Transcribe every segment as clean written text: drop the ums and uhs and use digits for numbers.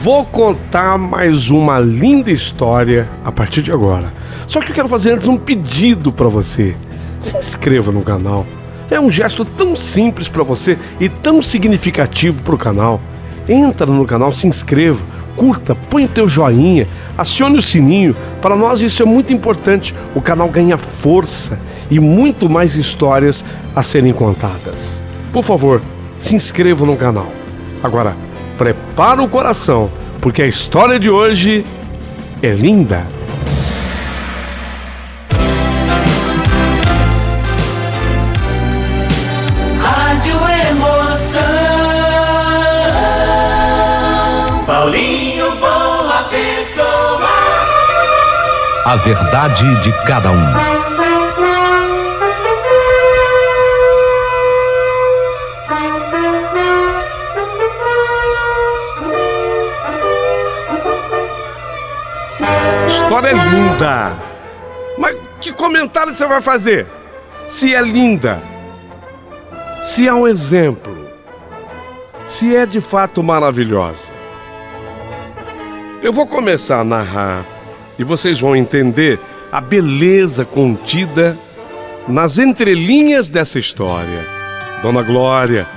Vou contar mais uma linda história a partir de agora. Só que eu quero fazer antes um pedido para você. Se inscreva no canal. É um gesto tão simples para você e tão significativo para o canal. Entra no canal, se inscreva, curta, põe o teu joinha, acione o sininho. Para nós isso é muito importante. O canal ganha força e muito mais histórias a serem contadas. Por favor, se inscreva no canal. Agora, prepara o coração, porque a história de hoje é linda. Rádio Emoção. Paulinho Boa Pessoa. A verdade de cada um. História linda. Mas que comentário você vai fazer? Se é linda, se é um exemplo, se é de fato maravilhosa. Eu vou começar a narrar e vocês vão entender a beleza contida nas entrelinhas dessa história. Dona Glória,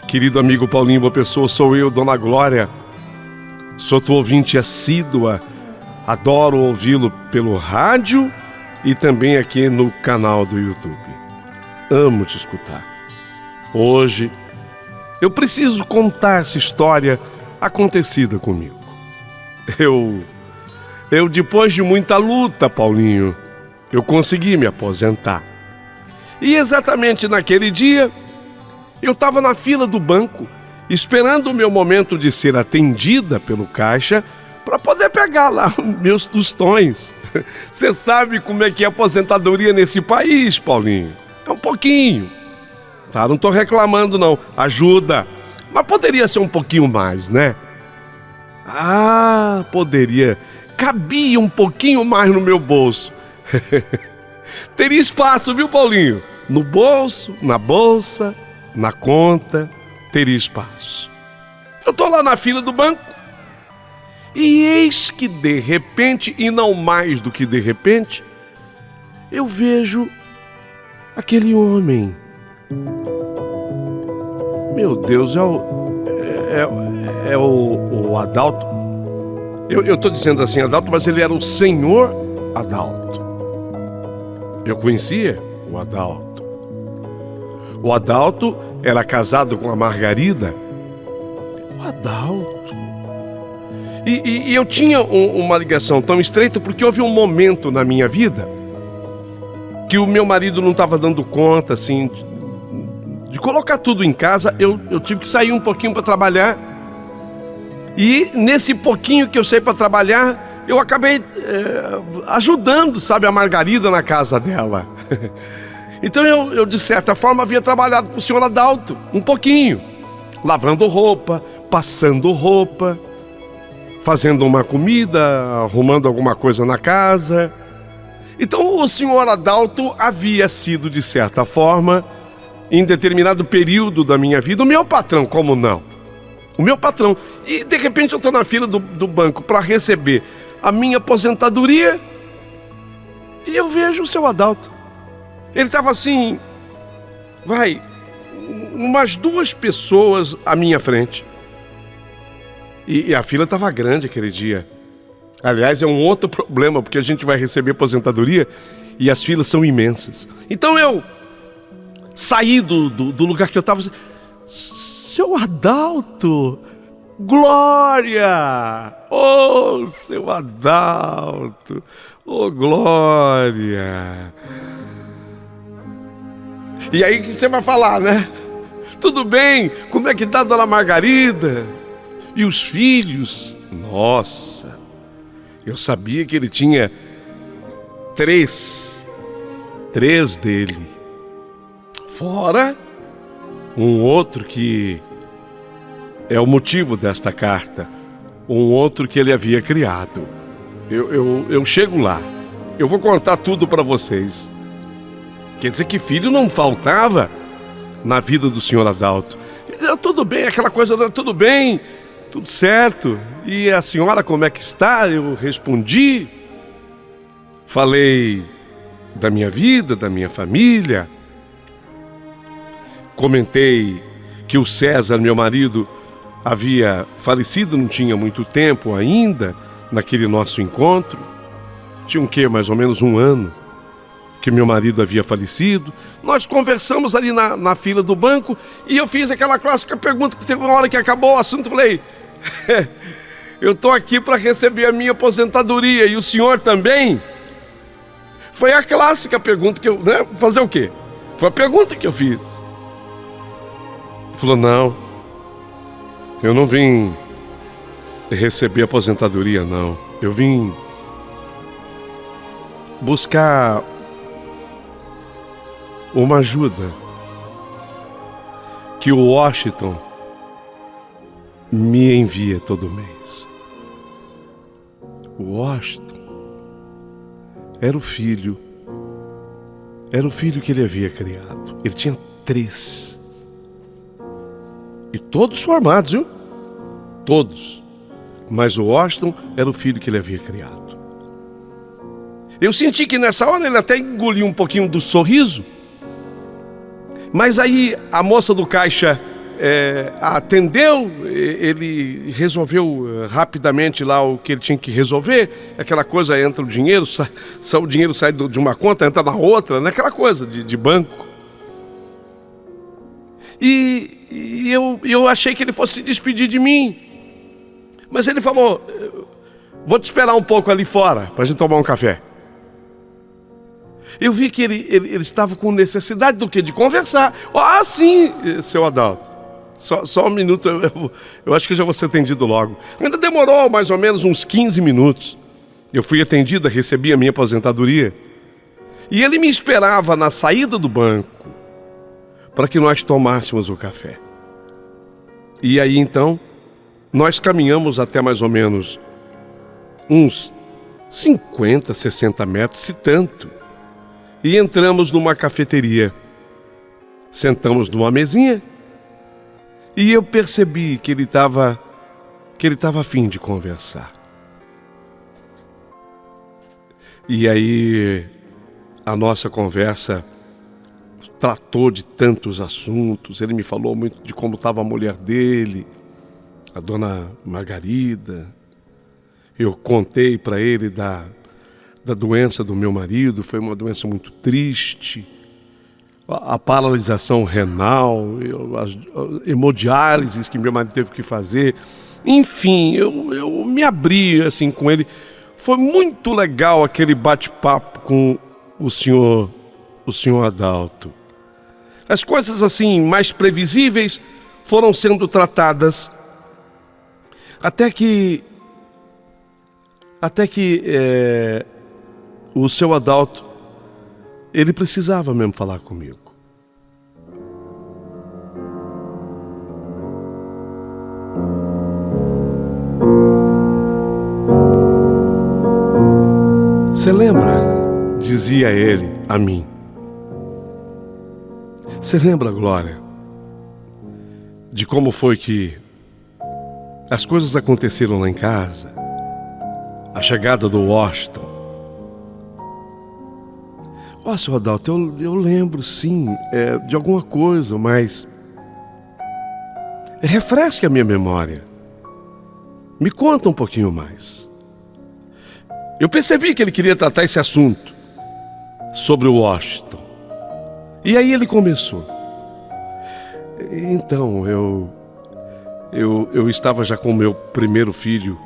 querido amigo Paulinho Boa Pessoa, sou eu, Dona Glória. Sou tua ouvinte assídua. Adoro ouvi-lo pelo rádio e também aqui no canal do YouTube. Amo te escutar. Hoje, eu preciso contar essa história acontecida comigo. Eu depois de muita luta, Paulinho, eu consegui me aposentar. E exatamente naquele dia, eu estava na fila do banco, esperando o meu momento de ser atendida pelo caixa, para poder pegar lá meus tostões. Você sabe como é que é a aposentadoria nesse país, Paulinho? É um pouquinho. Tá, não tô reclamando não, ajuda. Mas poderia ser um pouquinho mais, né? Ah, poderia. Cabia um pouquinho mais no meu bolso. Teria espaço, viu, Paulinho? No bolso, na bolsa, na conta, teria espaço. Eu tô lá na fila do banco. E eis que de repente, e não mais do que de repente, eu vejo aquele homem. Meu Deus, é o Adalto. Eu tô dizendo assim Adalto, mas ele era o senhor Adalto. Eu conhecia o Adalto. O Adalto era casado com a Margarida. O Adalto. E eu tinha uma ligação tão estreita porque houve um momento na minha vida que o meu marido não estava dando conta, assim, de colocar tudo em casa. Eu tive que sair um pouquinho para trabalhar. E nesse pouquinho que eu saí para trabalhar, eu acabei ajudando, sabe, a Margarida na casa dela. Então eu, de certa forma, havia trabalhado com o senhor Adalto, um pouquinho. Lavando roupa, passando roupa, fazendo uma comida, arrumando alguma coisa na casa. Então o senhor Adalto havia sido, de certa forma, em determinado período da minha vida, o meu patrão, como não? O meu patrão. E de repente eu estou na fila do banco para receber a minha aposentadoria e eu vejo o seu Adalto. Ele estava assim, umas 2 pessoas à minha frente. E a fila estava grande aquele dia. Aliás, é um outro problema, porque a gente vai receber aposentadoria e as filas são imensas. Então eu saí do lugar que eu estava. Seu Adalto! Glória! Oh, seu Adalto! Oh, Glória! E aí que você vai falar, né? Tudo bem? Como é que tá a dona Margarida? E os filhos? Nossa, eu sabia que ele tinha 3 dele. Fora um outro que é o motivo desta carta. Um outro que ele havia criado. Eu chego lá. Eu vou contar tudo para vocês. Quer dizer que filho não faltava na vida do senhor Adalto. Tudo bem, aquela coisa, tudo bem. tudo certo. E a senhora como é que está? Eu respondi. Falei da minha vida, da minha família. Comentei que o César, meu marido, havia falecido, não tinha muito tempo ainda, naquele nosso encontro. Tinha mais ou menos 1 ano que meu marido havia falecido. Nós conversamos ali na fila do banco e eu fiz aquela clássica pergunta que teve uma hora que acabou o assunto. Falei, eu estou aqui para receber a minha aposentadoria e o senhor também? Foi a clássica pergunta que eu... Né? Fazer o quê? Foi a pergunta que eu fiz. Ele falou, não, eu não vim receber aposentadoria, não. Eu vim buscar uma ajuda que o Washington me envia todo mês. O Washington era o filho que ele havia criado. Ele tinha 3. E todos formados, viu? Todos. Mas o Washington era o filho que ele havia criado. Eu senti que nessa hora ele até engoliu um pouquinho do sorriso. Mas aí a moça do caixa atendeu, ele resolveu rapidamente lá o que ele tinha que resolver. Aquela coisa, entra o dinheiro, o dinheiro sai de uma conta, entra na outra, né? Aquela coisa de banco. E eu achei que ele fosse se despedir de mim. Mas ele falou, vou te esperar um pouco ali fora para a gente tomar um café. Eu vi que ele estava com necessidade do quê? De conversar. Ah, sim, seu Adalto. Só um minuto, eu acho que já vou ser atendido logo. Ainda demorou mais ou menos uns 15 minutos. Eu fui atendida, recebi a minha aposentadoria. E ele me esperava na saída do banco para que nós tomássemos o café. E aí então, nós caminhamos até mais ou menos uns 50, 60 metros, se tanto. E entramos numa cafeteria. Sentamos numa mesinha e eu percebi que ele estava a fim de conversar. E aí a nossa conversa tratou de tantos assuntos. Ele me falou muito de como estava a mulher dele, a dona Margarida. Eu contei para ele da doença do meu marido. Foi uma doença muito triste. A paralisação renal, as hemodiálises que meu marido teve que fazer. Enfim, eu me abri assim com ele. Foi muito legal aquele bate-papo com o senhor Adalto. As coisas assim mais previsíveis foram sendo tratadas até que o seu Adalto, ele precisava mesmo falar comigo. Você lembra, dizia ele a mim, você lembra, Glória, de como foi que as coisas aconteceram lá em casa? A chegada do Washington. Seu Adalto, eu lembro sim, de alguma coisa, mas refresque a minha memória. Me conta um pouquinho mais. Eu percebi que ele queria tratar esse assunto sobre o Washington. E aí ele começou. Então, eu estava já com o meu primeiro filho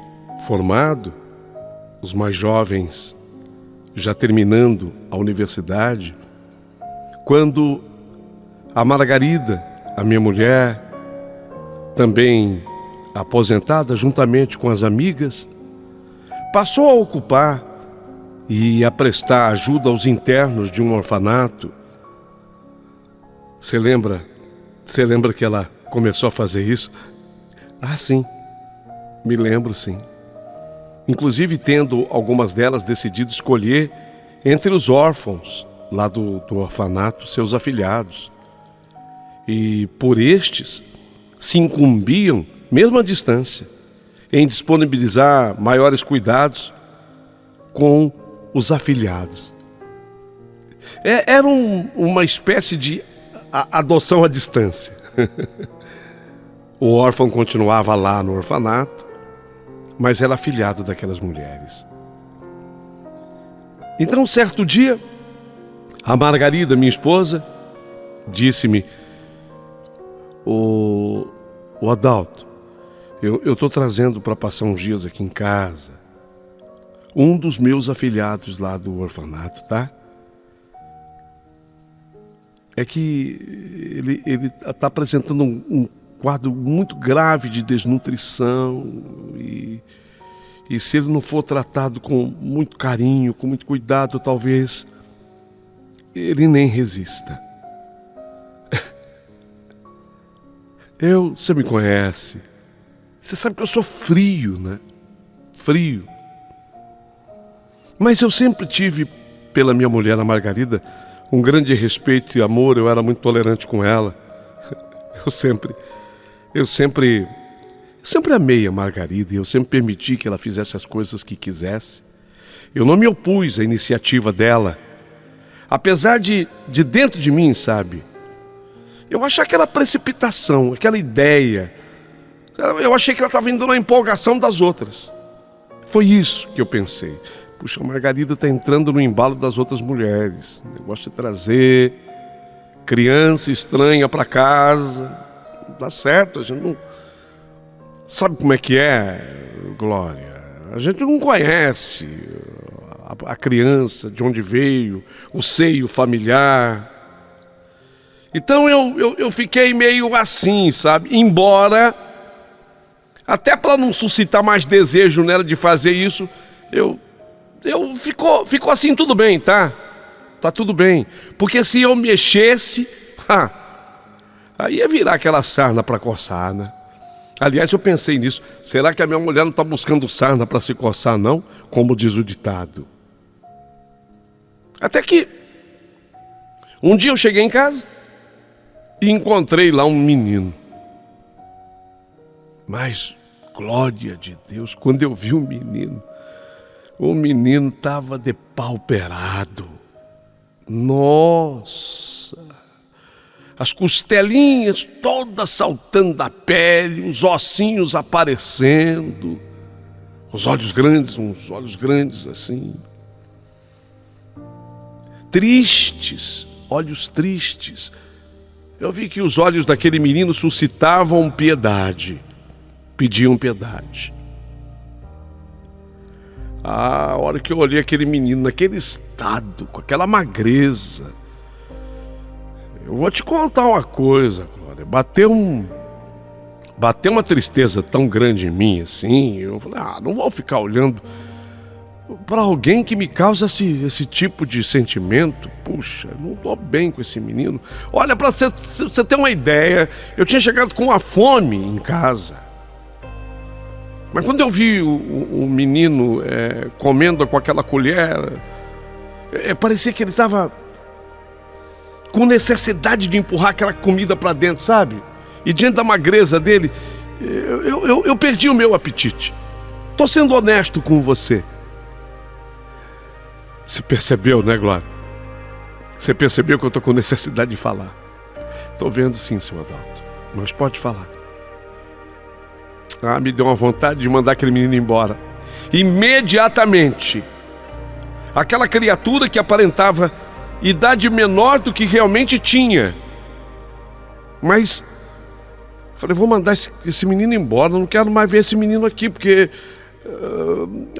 formado, os mais jovens já terminando a universidade, quando a Margarida, a minha mulher, também aposentada juntamente com as amigas, passou a ocupar e a prestar ajuda aos internos de um orfanato. Você lembra que ela começou a fazer isso? Ah, sim, me lembro, sim. Inclusive tendo algumas delas decidido escolher entre os órfãos lá do orfanato seus afilhados. E por estes se incumbiam, mesmo à distância, em disponibilizar maiores cuidados com os afilhados. Era uma espécie de adoção à distância. O órfão continuava lá no orfanato, mas era afilhado daquelas mulheres. Então, certo dia, a Margarida, minha esposa, disse-me: o Adalto, eu estou trazendo para passar uns dias aqui em casa um dos meus afilhados lá do orfanato, tá? É que ele está apresentando um quadro muito grave de desnutrição e se ele não for tratado com muito carinho, com muito cuidado, talvez ele nem resista. Você me conhece, você sabe que eu sou frio, né? Frio. Mas eu sempre tive, pela minha mulher, a Margarida, um grande respeito e amor. Eu era muito tolerante com ela. Eu sempre amei a Margarida e eu sempre permiti que ela fizesse as coisas que quisesse. Eu não me opus à iniciativa dela, apesar de dentro de mim, sabe, eu achei aquela precipitação, aquela ideia, eu achei que ela estava indo na empolgação das outras. Foi isso que eu pensei. Puxa, a Margarida está entrando no embalo das outras mulheres. Eu gosto de trazer criança estranha para casa. Não dá certo, a gente não sabe como é que é, Glória. A gente não conhece a criança, de onde veio, o seio familiar. Então eu fiquei meio assim, sabe? Embora, até para não suscitar mais desejo nela de fazer isso, ficou assim, tudo bem, tá? Tá tudo bem. Porque se eu mexesse, aí ia virar aquela sarna para coçar, né? Aliás, eu pensei nisso. Será que a minha mulher não está buscando sarna para se coçar, não? Como diz o ditado. Até que um dia eu cheguei em casa e encontrei lá um menino. Mas, glória de Deus, quando eu vi o menino estava depauperado. Nossa! As costelinhas todas saltando da pele, os ossinhos aparecendo, uns olhos grandes assim. Tristes, olhos tristes. Eu vi que os olhos daquele menino suscitavam piedade, pediam piedade. A hora que eu olhei aquele menino naquele estado, com aquela magreza, eu vou te contar uma coisa, Glória. Bateu uma tristeza tão grande em mim assim. Eu falei, não vou ficar olhando para alguém que me causa esse tipo de sentimento. Puxa, não estou bem com esse menino. Olha, para você ter uma ideia, eu tinha chegado com uma fome em casa. Mas quando eu vi o menino comendo com aquela colher, parecia que ele estava com necessidade de empurrar aquela comida para dentro, sabe? E diante da magreza dele, eu perdi o meu apetite. Estou sendo honesto com você. Você percebeu, né, Glória? Você percebeu que eu estou com necessidade de falar. Estou vendo sim, seu Adalto, mas pode falar. Me deu uma vontade de mandar aquele menino embora. Imediatamente. Aquela criatura que aparentava idade menor do que realmente tinha. Mas falei, vou mandar esse menino embora. Eu não quero mais ver esse menino aqui, porque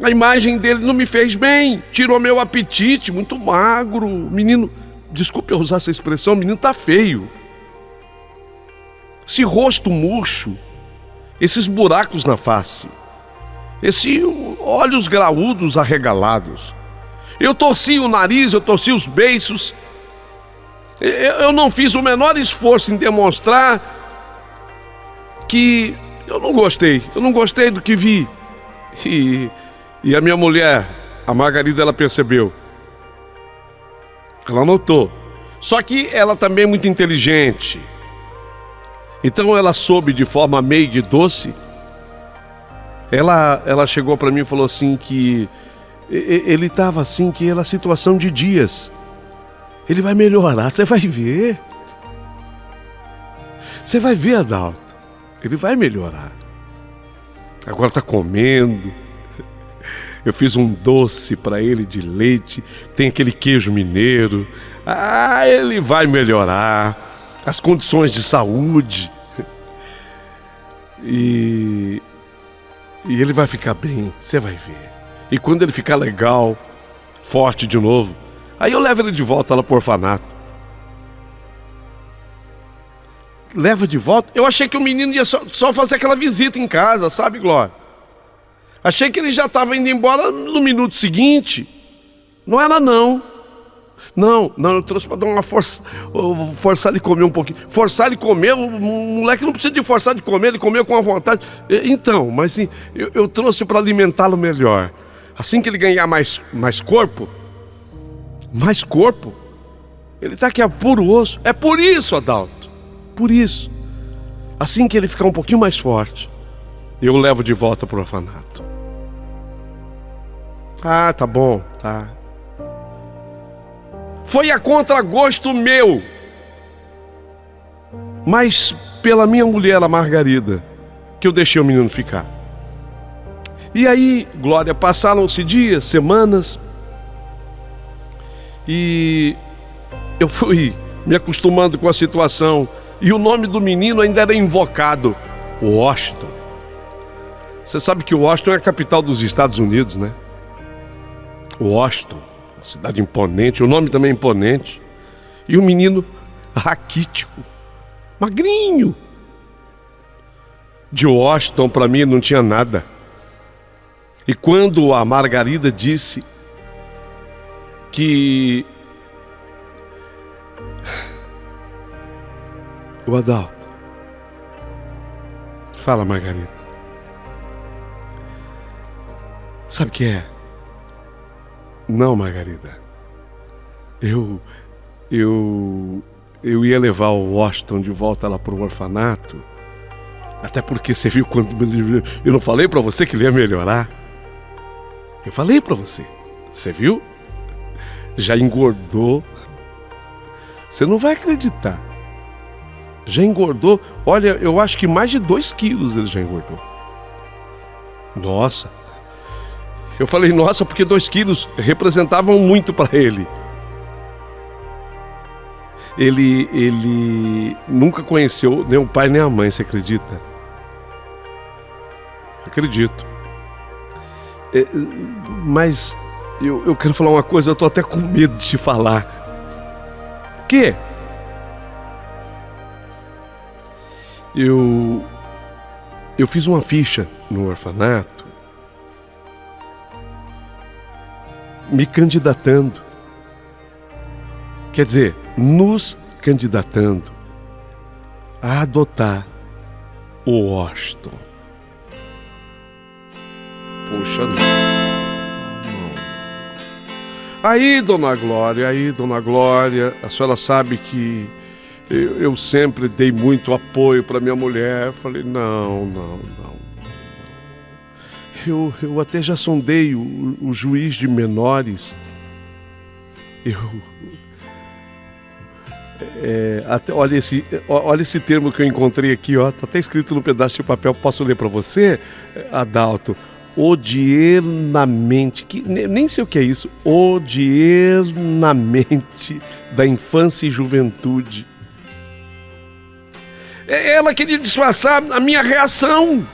a imagem dele não me fez bem. Tirou meu apetite, muito magro. Menino, desculpe eu usar essa expressão, o menino tá feio. Esse rosto murcho, esses buracos na face, esses olhos graúdos arregalados. Eu torci o nariz, eu torci os beiços. Eu não fiz o menor esforço em demonstrar que eu não gostei. Eu não gostei do que vi. E a minha mulher, a Margarida, ela percebeu. Ela notou. Só que ela também é muito inteligente. Então ela soube de forma meiga e doce Ela chegou para mim e falou assim que ele estava assim, que era situação de dias. Ele vai melhorar, você vai ver. Você vai ver, Adalto. Ele vai melhorar. Agora está comendo. Eu fiz um doce para ele de leite. Tem aquele queijo mineiro. Ele vai melhorar. As condições de saúde. E ele vai ficar bem, você vai ver. E quando ele ficar legal, forte de novo, aí eu levo ele de volta lá pro orfanato. Leva de volta? Eu achei que o menino ia só fazer aquela visita em casa, sabe, Glória? Achei que ele já estava indo embora no minuto seguinte. Não era não. Não, eu trouxe para dar uma forçar ele comer um pouquinho. Forçar ele comer, o moleque não precisa de forçar de comer, ele comeu com a vontade. Então, mas sim, eu trouxe para alimentá-lo melhor. Assim que ele ganhar mais corpo, ele tá aqui a puro osso. É por isso, Adalto, por isso. Assim que ele ficar um pouquinho mais forte, eu o levo de volta pro orfanato. Ah, tá bom, tá. Foi a contragosto meu, mas pela minha mulher, a Margarida, que eu deixei o menino ficar. E aí, Glória, passaram-se dias, semanas, e eu fui me acostumando com a situação, e o nome do menino ainda era invocado, Washington. Você sabe que Washington é a capital dos Estados Unidos, né? Washington. Cidade imponente, o nome também é imponente. E o menino raquítico, magrinho. De Washington para mim não tinha nada. E quando a Margarida disse que o Adalto, fala, Margarida, sabe o que é? Não, Margarida, eu ia levar o Washington de volta lá pro orfanato, até porque você viu quando eu não falei pra você que ele ia melhorar? Eu falei pra você, você viu? Já engordou, você não vai acreditar, já engordou, olha, eu acho que mais de 2 quilos ele já engordou. Nossa. Eu falei, nossa, porque 2 quilos representavam muito para ele. Ele nunca conheceu nem o pai nem a mãe, você acredita? Acredito. Mas eu quero falar uma coisa, eu tô até com medo de te falar. Que? Eu fiz uma ficha no orfanato, me candidatando, quer dizer, nos candidatando a adotar o Washington. Poxa, não. Aí, dona Glória, a senhora sabe que eu sempre dei muito apoio para minha mulher. Falei, não. Eu até já sondei o juiz de menores. Olha esse termo que eu encontrei aqui, ó. Tá até escrito no pedaço de papel. Posso ler para você, Adalto? Odiernamente, que nem sei o que é isso. Odiernamente da infância e juventude. Ela queria disfarçar a minha reação.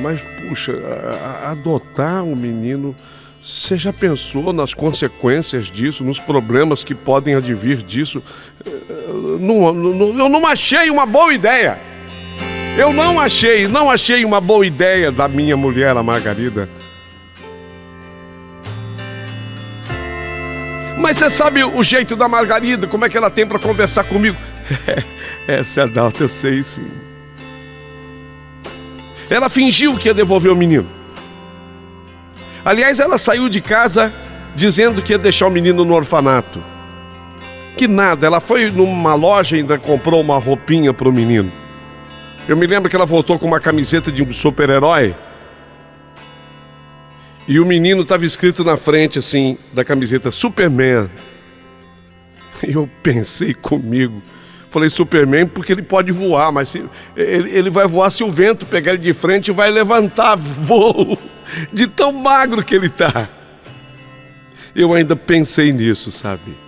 Mas puxa, adotar um menino, você já pensou nas consequências disso, nos problemas que podem advir disso? Eu não achei uma boa ideia. Eu não achei uma boa ideia da minha mulher, a Margarida. Mas você sabe o jeito da Margarida, como é que ela tem para conversar comigo? Essa é a Adalto, eu sei sim. Ela fingiu que ia devolver o menino. Aliás, ela saiu de casa dizendo que ia deixar o menino no orfanato. Que nada, ela foi numa loja e ainda comprou uma roupinha pro menino. Eu me lembro que ela voltou com uma camiseta de um super-herói. E o menino estava escrito na frente, assim, da camiseta, Superman. E eu pensei comigo, falei Superman porque ele pode voar, mas ele vai voar se o vento pegar ele de frente e vai levantar voo, de tão magro que ele tá. Eu ainda pensei nisso, sabe?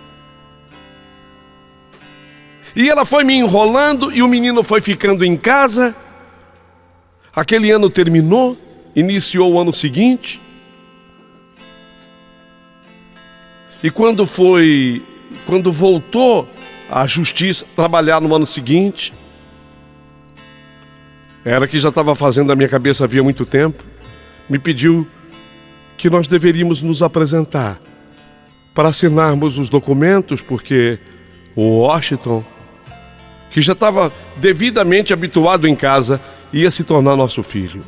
E ela foi me enrolando e o menino foi ficando em casa. Aquele ano terminou, iniciou o ano seguinte. E quando voltou a justiça trabalhar no ano seguinte, ela que já estava fazendo a minha cabeça havia muito tempo, me pediu que nós deveríamos nos apresentar para assinarmos os documentos, porque o Washington, que já estava devidamente habituado em casa, ia se tornar nosso filho.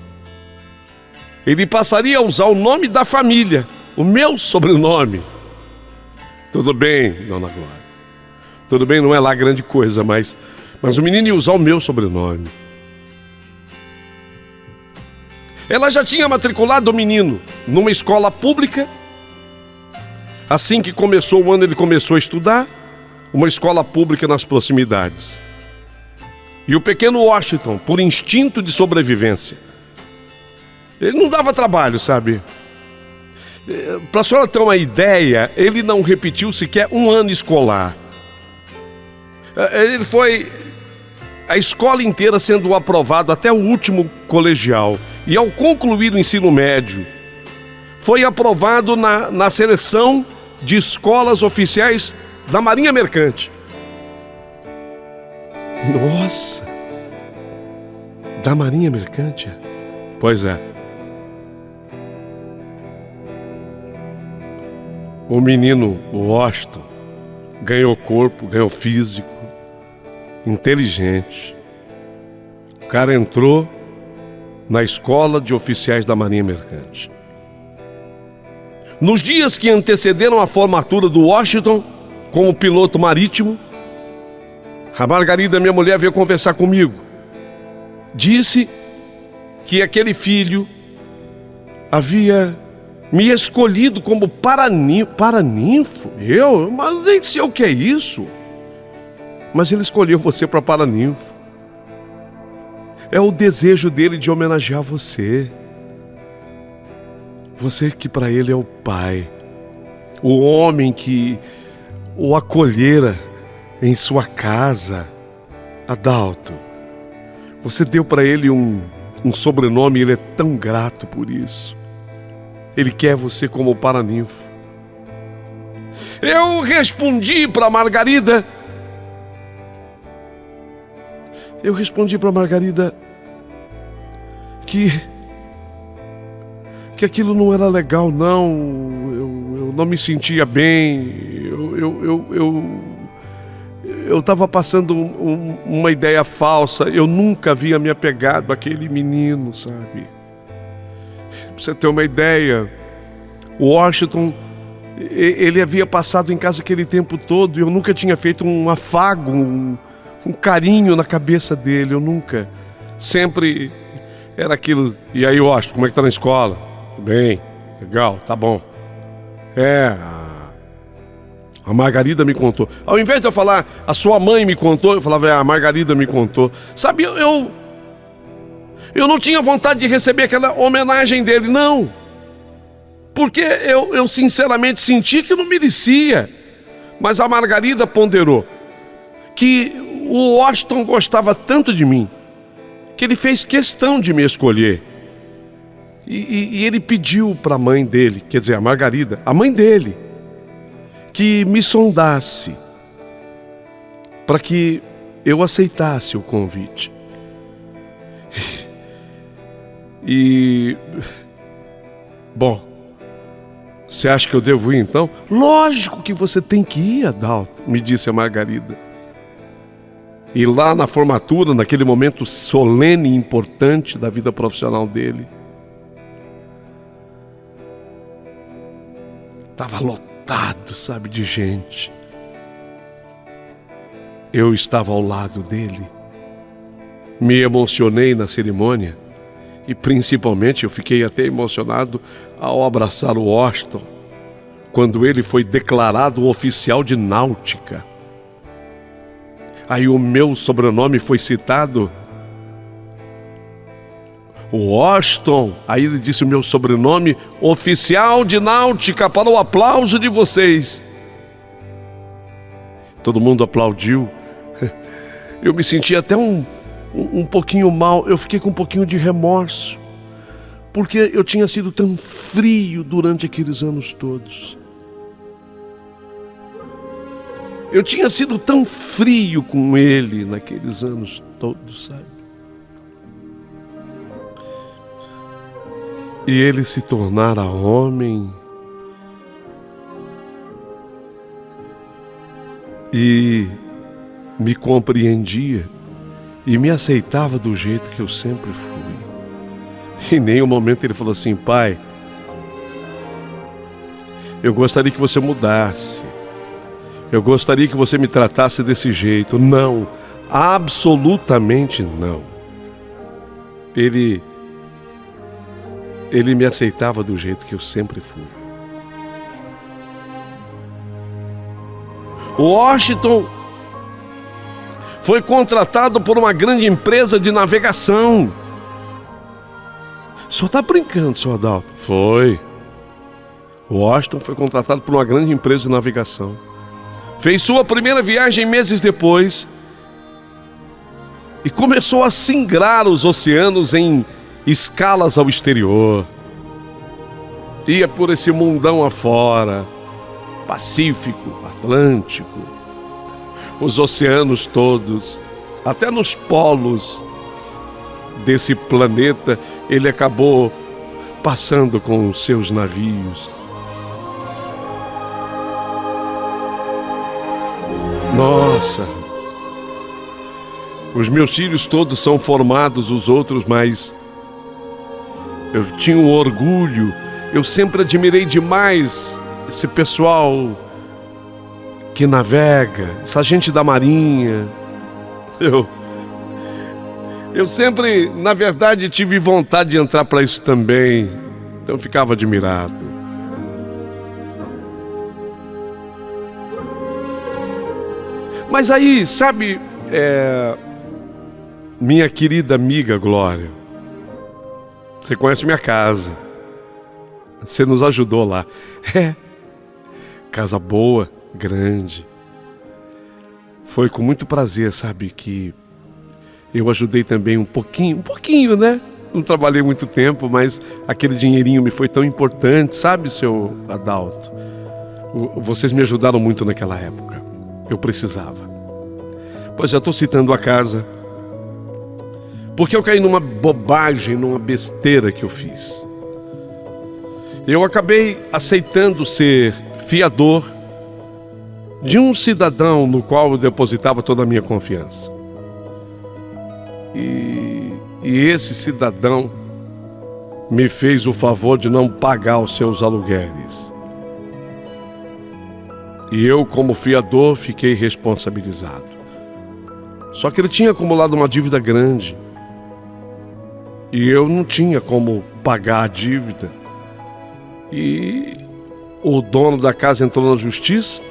Ele passaria a usar o nome da família, o meu sobrenome. Tudo bem, dona Glória. Tudo bem, não é lá grande coisa, mas o menino ia usar o meu sobrenome. Ela já tinha matriculado o menino numa escola pública. Assim que começou o ano, ele começou a estudar. Uma escola pública nas proximidades. E o pequeno Washington, por instinto de sobrevivência, ele não dava trabalho, sabe? Para a senhora ter uma ideia, ele não repetiu sequer um ano escolar. Ele foi a escola inteira sendo aprovado até o último colegial. E ao concluir o ensino médio, foi aprovado na seleção de escolas oficiais da Marinha Mercante. Nossa! Da Marinha Mercante? Pois é. O menino Washington ganhou corpo, ganhou físico, inteligente. O cara entrou na escola de oficiais da Marinha Mercante. Nos dias que antecederam a formatura do Washington como piloto marítimo, a Margarida, minha mulher, veio conversar comigo. Disse que aquele filho havia me escolhido como paraninfo. Mas nem sei o que é isso. Mas ele escolheu você para paraninfo. É o desejo dele de homenagear você. Você que para ele é o pai. O homem que o acolhera em sua casa. Adalto, você deu para ele um sobrenome e ele é tão grato por isso. Ele quer você como paraninfo. Eu respondi para Margarida. Que aquilo não era legal, não. Eu não me sentia bem. Eu estava passando uma ideia falsa. Eu nunca havia me apegado àquele menino, sabe? Pra você ter uma ideia, o Washington, ele havia passado em casa aquele tempo todo e eu nunca tinha feito um afago, um carinho na cabeça dele. Eu nunca. Sempre era aquilo. E aí, Washington, como é que tá na escola? Tudo bem, legal, tá bom. A Margarida me contou. Ao invés de eu falar, a sua mãe me contou, eu falava, a Margarida me contou. Sabe, eu não tinha vontade de receber aquela homenagem dele, não. Porque eu sinceramente senti que não merecia. Mas a Margarida ponderou que o Washington gostava tanto de mim, que ele fez questão de me escolher. E ele pediu para a mãe dele, quer dizer, a Margarida, a mãe dele, que me sondasse para que eu aceitasse o convite. Bom, você acha que eu devo ir então? Lógico que você tem que ir, Adalto, me disse a Margarida. E lá na formatura, naquele momento solene e importante da vida profissional dele, estava lotado, sabe, de gente. eu estava ao lado dele. Me emocionei na cerimônia e principalmente eu fiquei até emocionado ao abraçar o Washington, quando ele foi declarado oficial de náutica. Aí o meu sobrenome foi citado. Washington, aí ele disse o meu sobrenome, oficial de náutica, para o aplauso de vocês. Todo mundo aplaudiu. Eu me senti até um pouquinho mal, eu fiquei com um pouquinho de remorso, porque eu tinha sido tão frio durante aqueles anos todos. Eu tinha sido tão frio com ele naqueles anos todos, sabe? E ele se tornara homem e me compreendia e me aceitava do jeito que eu sempre fui. Em nenhum momento ele falou assim: pai, eu gostaria que você mudasse. Eu gostaria que você me tratasse desse jeito. Não, absolutamente não. Ele me aceitava do jeito que eu sempre fui. O Washington foi contratado por uma grande empresa de navegação. Só está brincando, seu Adalto? Foi. O Washington foi contratado por uma grande empresa de navegação. Fez sua primeira viagem meses depois e começou a singrar os oceanos em escalas ao exterior. Ia por esse mundão afora, Pacífico, Atlântico, os oceanos todos, até nos polos desse planeta, ele acabou passando com os seus navios. Nossa! Os meus filhos todos são formados, os outros, mas eu tinha um orgulho, eu sempre admirei demais esse pessoal que navega, essa gente da marinha. Eu sempre, na verdade, tive vontade de entrar para isso também, então eu ficava admirado. Mas aí, sabe, minha querida amiga Glória, você conhece minha casa, você nos ajudou lá. Casa boa, grande. Foi com muito prazer, sabe, que eu ajudei também um pouquinho, né? Não trabalhei muito tempo, mas aquele dinheirinho me foi tão importante, sabe, seu Adalto? Vocês me ajudaram muito naquela época. Eu precisava. Pois já estou citando a casa, porque eu caí numa bobagem, numa besteira que eu fiz. Eu acabei aceitando ser fiador de um cidadão no qual eu depositava toda a minha confiança. E esse cidadão me fez o favor de não pagar os seus aluguéis. E eu, como fiador, fiquei responsabilizado. Só que ele tinha acumulado uma dívida grande. E eu não tinha como pagar a dívida. E o dono da casa entrou na justiça.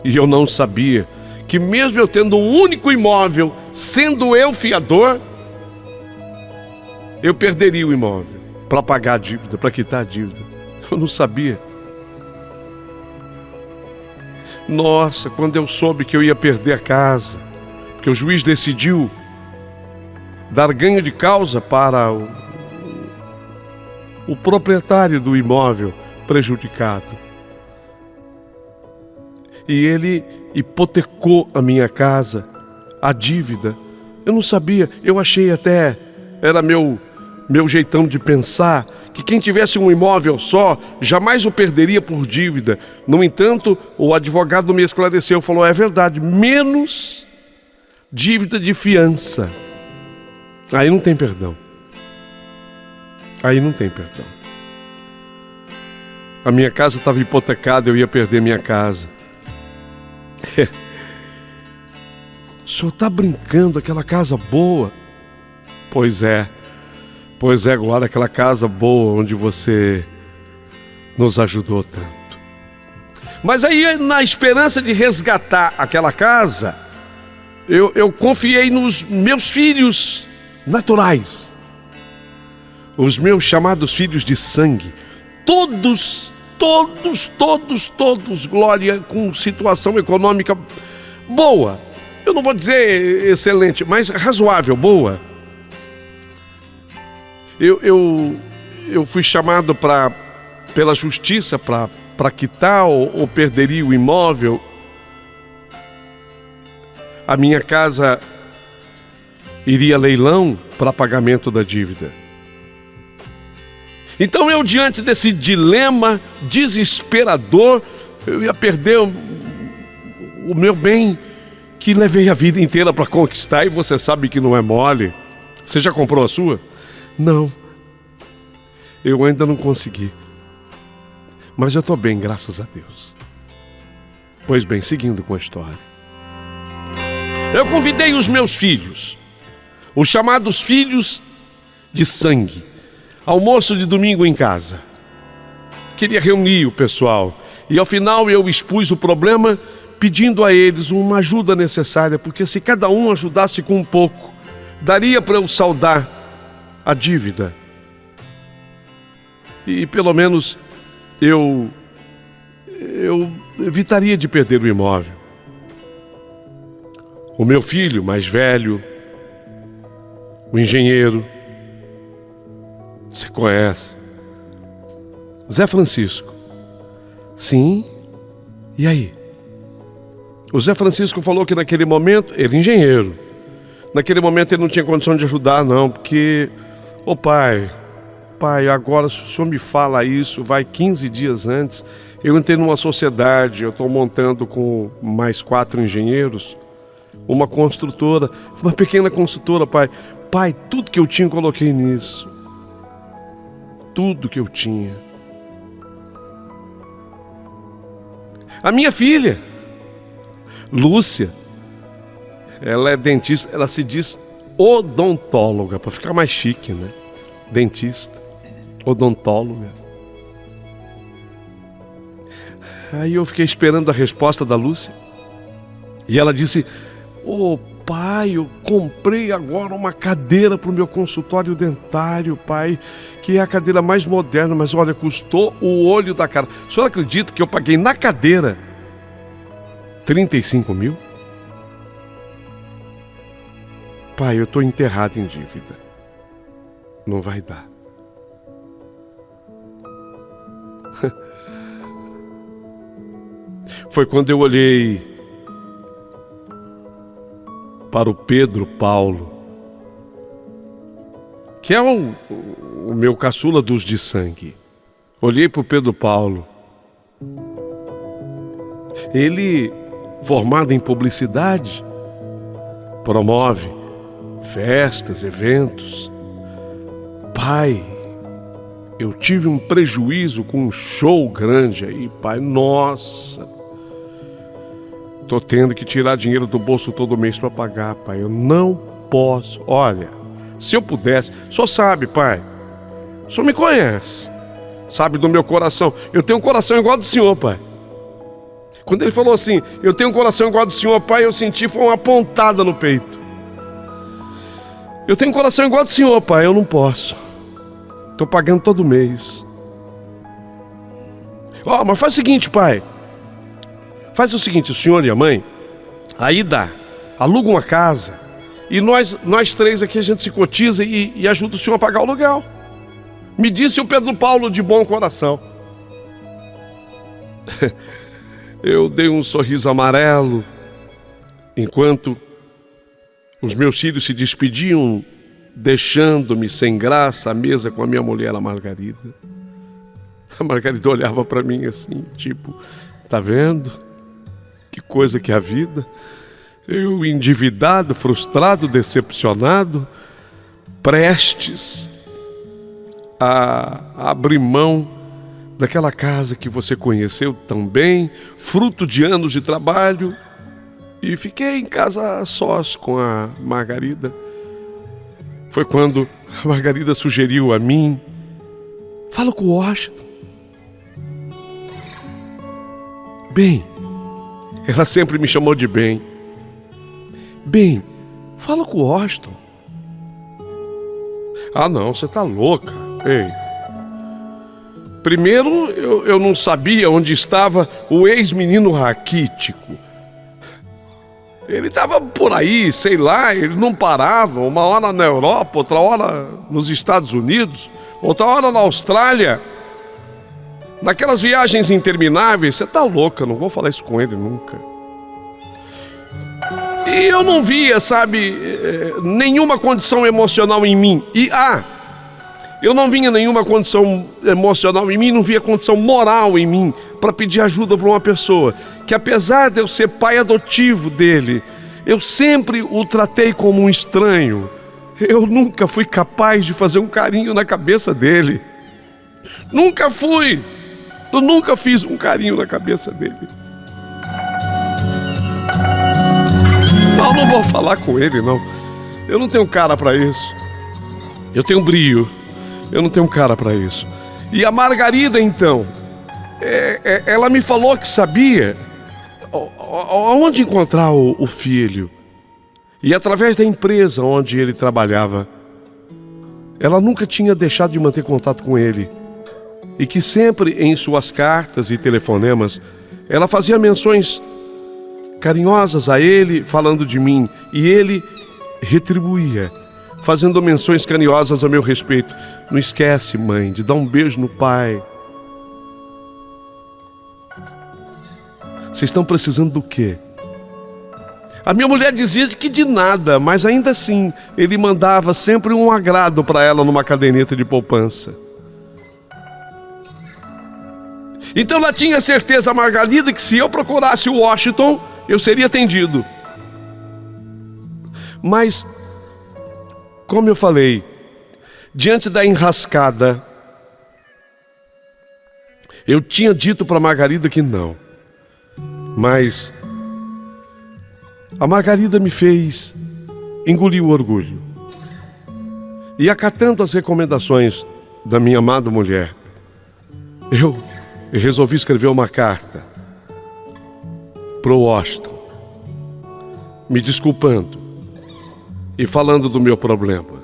E eu não sabia que mesmo eu tendo um único imóvel, sendo eu fiador, eu perderia o imóvel para pagar a dívida, para quitar a dívida. Eu não sabia. Nossa, quando eu soube que eu ia perder a casa, porque o juiz decidiu dar ganho de causa para o proprietário do imóvel prejudicado. E ele hipotecou a minha casa, a dívida. Eu não sabia, eu achei até, era meu jeitão de pensar, que quem tivesse um imóvel só, jamais o perderia por dívida. No entanto, o advogado me esclareceu, falou, é verdade, menos dívida de fiança. Aí não tem perdão. Aí não tem perdão. A minha casa estava hipotecada, eu ia perder minha casa. O senhor está brincando, aquela casa boa. Pois é, Glória, aquela casa boa onde você nos ajudou tanto. Mas aí, na esperança de resgatar aquela casa, eu confiei nos meus filhos naturais, os meus chamados filhos de sangue, todos, Glória, com situação econômica boa. Eu não vou dizer excelente, mas razoável, boa. Eu fui chamado pela justiça para quitar ou perderia o imóvel. A minha casa iria a leilão para pagamento da dívida. Então eu, diante desse dilema desesperador, eu ia perder o meu bem que levei a vida inteira para conquistar, e você sabe que não é mole. Você já comprou a sua? Não, eu ainda não consegui, mas eu estou bem, graças a Deus. Pois bem, seguindo com a história, eu convidei os meus filhos, os chamados filhos de sangue, almoço de domingo em casa. Queria reunir o pessoal, e ao final eu expus o problema, pedindo a eles uma ajuda necessária, porque se cada um ajudasse com um pouco, daria para eu saldar a dívida. E pelo menos eu evitaria de perder o imóvel. O meu filho mais velho, o engenheiro, você conhece, Zé Francisco. Sim, e aí? O Zé Francisco falou que naquele momento, ele é engenheiro, naquele momento ele não tinha condição de ajudar não, porque, pai, agora se o senhor me fala isso, vai 15 dias antes, eu entrei numa sociedade, eu estou montando com mais 4 engenheiros, uma construtora, uma pequena construtora, pai, tudo que eu tinha eu coloquei nisso, tudo que eu tinha. A minha filha, Lúcia, ela é dentista, ela se diz odontóloga, para ficar mais chique, né? Dentista, odontóloga. Aí eu fiquei esperando a resposta da Lúcia, e ela disse: pai, eu comprei agora uma cadeira para o meu consultório dentário, pai, que é a cadeira mais moderna, mas olha, custou o olho da cara. O senhor acredita que eu paguei na cadeira 35 mil? Pai, eu estou enterrado em dívida. Não vai dar. Foi quando eu olhei para o Pedro Paulo, que é o meu caçula dos de sangue. Olhei para o Pedro Paulo. Ele, formado em publicidade, promove festas, eventos. Pai, eu tive um prejuízo com um show grande aí, pai. Nossa, tô tendo que tirar dinheiro do bolso todo mês para pagar, pai. Eu não posso. Olha, se eu pudesse, o senhor sabe, pai. O senhor me conhece, sabe do meu coração. Eu tenho um coração igual ao do senhor, pai. Quando ele falou assim, eu tenho um coração igual ao do senhor, pai, eu senti foi uma pontada no peito. Eu tenho um coração igual ao do senhor, pai, eu não posso. Estou pagando todo mês. Mas faz o seguinte, pai. Faz o seguinte, o senhor e a mãe, aí aluga uma casa, e nós 3 aqui a gente se cotiza e ajuda o senhor a pagar o aluguel. Me disse o Pedro Paulo de bom coração. Eu dei um sorriso amarelo, enquanto os meus filhos se despediam, deixando-me sem graça à mesa com a minha mulher, a Margarida. A Margarida olhava para mim assim, tipo, tá vendo? Que coisa que é a vida. Eu endividado, frustrado, decepcionado, prestes a abrir mão daquela casa que você conheceu tão bem, fruto de anos de trabalho, e fiquei em casa a sós com a Margarida. Foi quando a Margarida sugeriu a mim: fala com o Washington. Bem, ela sempre me chamou de bem. Bem, fala com o Washington. Ah, não, você tá louca. Ei. Primeiro, eu não sabia onde estava o ex-menino raquítico. Ele estava por aí, sei lá, ele não parava. Uma hora na Europa, outra hora nos Estados Unidos, outra hora na Austrália. Naquelas viagens intermináveis. Você tá louca, não vou falar isso com ele nunca. E eu não via, sabe, nenhuma condição emocional em mim. Eu não vinha nenhuma condição emocional em mim, não via condição moral em mim para pedir ajuda para uma pessoa que, apesar de eu ser pai adotivo dele, eu sempre o tratei como um estranho. Eu nunca fui capaz de fazer um carinho na cabeça dele. Nunca fui. Eu nunca fiz um carinho na cabeça dele. Não vou falar com ele, não. Eu não tenho cara para isso. Eu tenho brio. Eu não tenho cara para isso. E a Margarida, então, ela me falou que sabia onde encontrar o filho. E através da empresa onde ele trabalhava. Ela nunca tinha deixado de manter contato com ele. E que sempre em suas cartas e telefonemas, ela fazia menções carinhosas a ele, falando de mim. E ele retribuía, fazendo menções carinhosas a meu respeito. Não esquece, mãe, de dar um beijo no pai. Vocês estão precisando do quê? A minha mulher dizia que de nada, mas ainda assim, ele mandava sempre um agrado para ela numa caderneta de poupança. Então ela tinha certeza, Margarida, que se eu procurasse o Washington, eu seria atendido. Mas, como eu falei, diante da enrascada, eu tinha dito para Margarida que não. Mas a Margarida me fez engolir o orgulho. E acatando as recomendações da minha amada mulher, eu resolvi escrever uma carta para o Washington, me desculpando e falando do meu problema.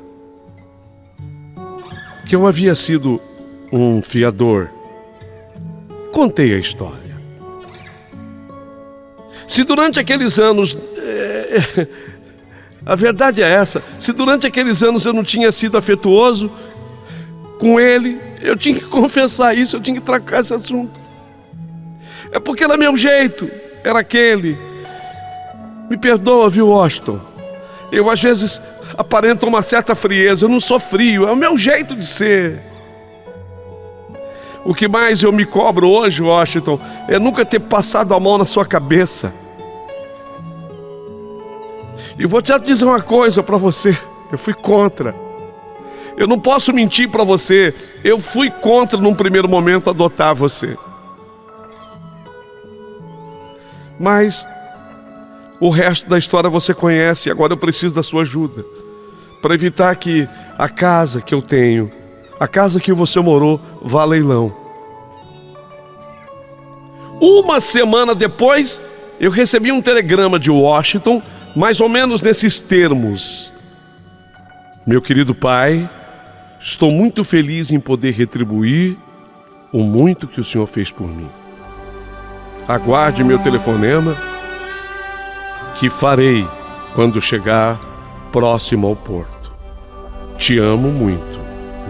Que eu havia sido um fiador. Contei a história. Se durante aqueles anos... A verdade é essa. Se durante aqueles anos eu não tinha sido afetuoso com ele, eu tinha que confessar isso, eu tinha que tratar esse assunto. É porque era meu jeito, era aquele. Me perdoa, viu, Washington? Eu às vezes aparento uma certa frieza, eu não sou frio, é o meu jeito de ser. O que mais eu me cobro hoje, Washington, é nunca ter passado a mão na sua cabeça. E vou te dizer uma coisa para você, eu fui contra. Eu não posso mentir para você, eu fui contra num primeiro momento adotar você. Mas o resto da história você conhece, e agora eu preciso da sua ajuda para evitar que a casa que eu tenho, a casa que você morou, vá a leilão. Uma semana depois, eu recebi um telegrama de Washington, mais ou menos nesses termos: meu querido pai, estou muito feliz em poder retribuir o muito que o senhor fez por mim. Aguarde meu telefonema, que farei quando chegar próximo ao porto. Te amo muito,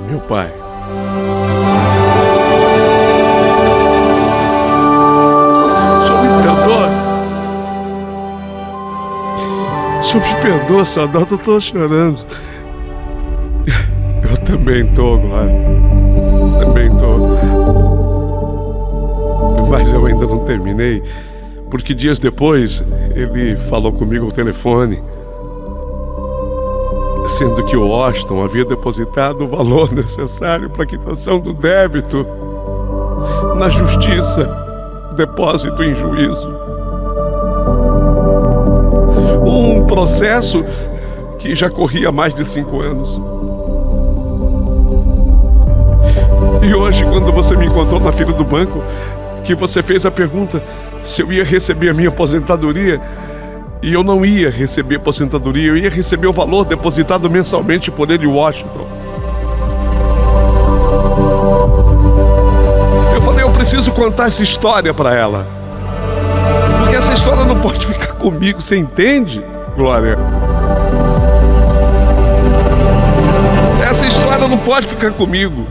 meu pai. O senhor me perdoa? O senhor me perdoa, sua dota, eu tô chorando. Eu também tô agora. Também tô. Mas eu ainda não terminei, porque dias depois ele falou comigo ao telefone, sendo que o Washington havia depositado o valor necessário para a quitação do débito na justiça, depósito em juízo. um processo que já corria há mais de 5 anos. E hoje, quando você me encontrou na fila do banco, que você fez a pergunta se eu ia receber a minha aposentadoria, e eu não ia receber aposentadoria, eu ia receber o valor depositado mensalmente por ele, Washington. Eu falei, eu preciso contar essa história para ela, porque essa história não pode ficar comigo, você entende, Glória? Essa história não pode ficar comigo.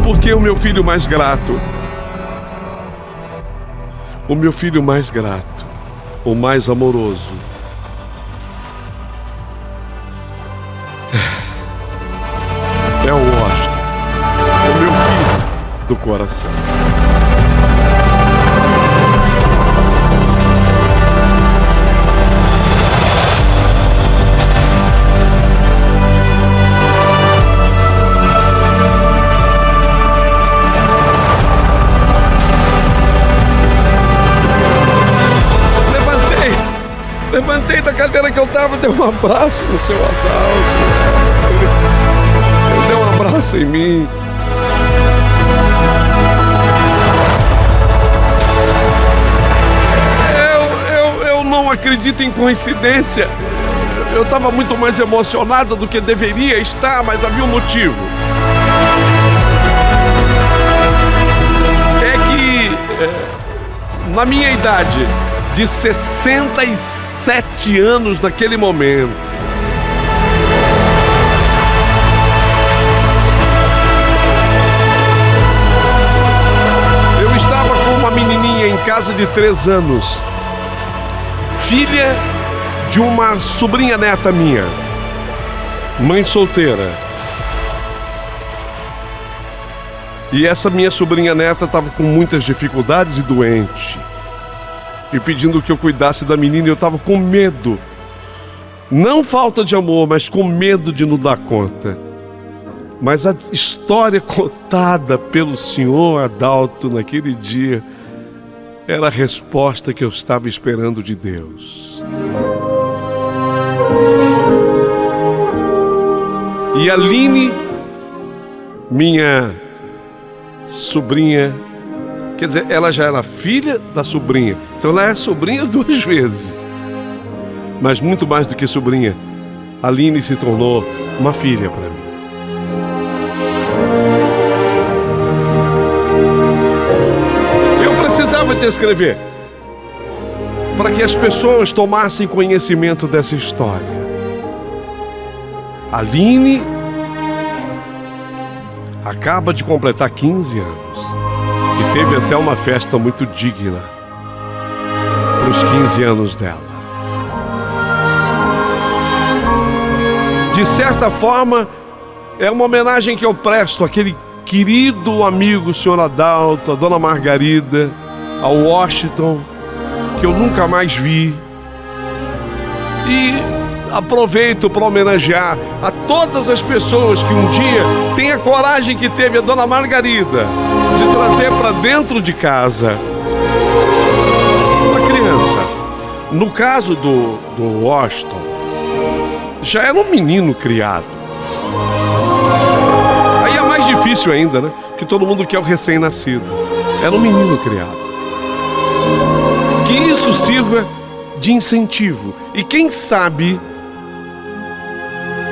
Porque o meu filho mais grato, o meu filho mais grato, o mais amoroso, é o Washington, o meu filho do coração. Levantei da cadeira que eu tava, dei um abraço no seu Adalto. Ele deu um abraço em mim. Eu não acredito em coincidência. Eu tava muito mais emocionado do que deveria estar, mas havia um motivo. É que na minha idade de 67 anos naquele momento, eu estava com uma menininha em casa de 3 anos, filha de uma sobrinha neta minha, mãe solteira. E essa minha sobrinha neta estava com muitas dificuldades e doente, e pedindo que eu cuidasse da menina. Eu estava com medo, não falta de amor, mas com medo de não dar conta. Mas a história contada pelo senhor Adalto naquele dia era a resposta que eu estava esperando de Deus. E a Aline, minha sobrinha, quer dizer, ela já era filha da sobrinha, então ela é sobrinha 2 vezes. Mas muito mais do que sobrinha, a Aline se tornou uma filha para mim. Eu precisava te escrever para que as pessoas tomassem conhecimento dessa história. A Aline acaba de completar 15 anos. E teve até uma festa muito digna para os 15 anos dela. De certa forma, é uma homenagem que eu presto àquele querido amigo, o senhor Adalto, a dona Margarida, ao Washington, que eu nunca mais vi. E aproveito para homenagear a todas as pessoas que um dia têm a coragem que teve a dona Margarida de trazer para dentro de casa uma criança. No caso do Washington, já era um menino criado. Aí é mais difícil ainda, né? Que todo mundo quer o recém-nascido. Era um menino criado. Que isso sirva de incentivo. E quem sabe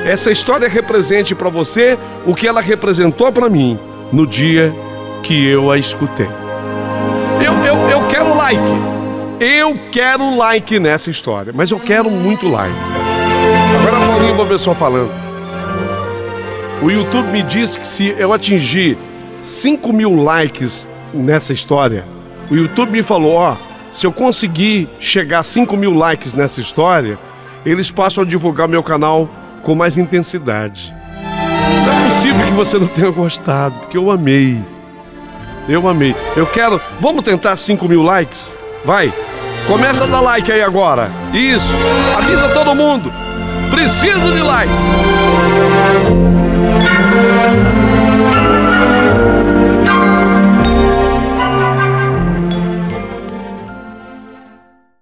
essa história represente para você o que ela representou para mim no dia que eu a escutei. Eu quero like. Eu quero like nessa história, mas eu quero muito like. Agora, Paulinho, uma pessoa falando. O YouTube me disse que se eu atingir 5.000 likes nessa história, o YouTube me falou, ó, se eu conseguir chegar a 5.000 likes nessa história, eles passam a divulgar meu canal com mais intensidade. Não é possível que você não tenha gostado, porque eu amei. Eu amei. Eu quero... Vamos tentar 5.000 likes? Vai. Começa a dar like aí agora. Isso. Avisa todo mundo. Preciso de like.